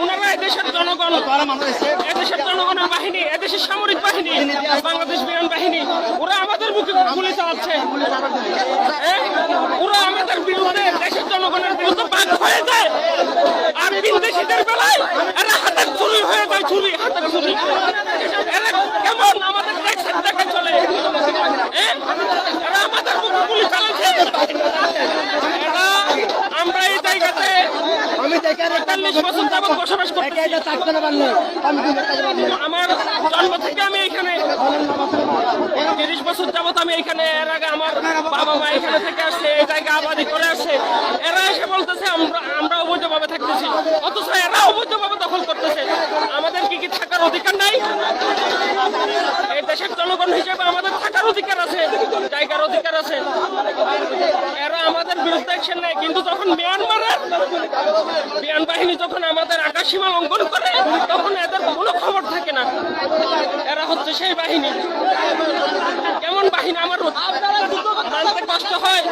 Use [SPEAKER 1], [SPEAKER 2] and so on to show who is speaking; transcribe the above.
[SPEAKER 1] ওনারা এদেশের জনগণ, এদেশের জনগণের বাহিনী, এদেশের সামরিক বাহিনী, বাংলাদেশ বিমান বাহিনী, ওরা আমাদের মুখে গুলি চালাচ্ছে। ওরা আমাদের বিরুদ্ধে, দেশের জনগণের বিরুদ্ধে বাদ হয়ে যায়। আর বিদেশিদের বেলায় এরা হাতের ছুরি হয়ে যায়, ছুরি, হাতের ছুরি। এরা কেমন আমাদের ট্যাক্সের টাকা চলে, এরা আমাদের মুখে গুলি চালাচ্ছে। এরা, আমরা এই জায়গাতে ৪৫ বছর যাবৎ বসবাস করতেছি। আমার জন্ম থেকে আমি এখানে ৩০ বছর যাবৎ আমি এখানে। এর আগে আমার বাবা মা এখানে থেকে আসছে, এই জায়গা আবাদি করে আসছে। এরা এসে বলতেছে আমরা অবৈধভাবে থাকতেছি, অথচ এরা অবৈধভাবে দখল করতেছে। আমাদের কি থাকার অধিকার নাই? এই দেশের জনগণ হিসেবে আমাদের থাকার অধিকার আছে, জায়গার অধিকার আছে। এরা আমাদের বিরুদ্ধে অ্যাকশন নেয়, কিন্তু যখন মিয়ানমারের বিমান বাহিনী যখন আমাদের আকাশসীমা লঙ্ঘন করে, তখন এদের কোনো খবর থাকে না। এরা হচ্ছে সেই বাহিনী। কেমন বাহিনী আমার মানতে কষ্ট হয়।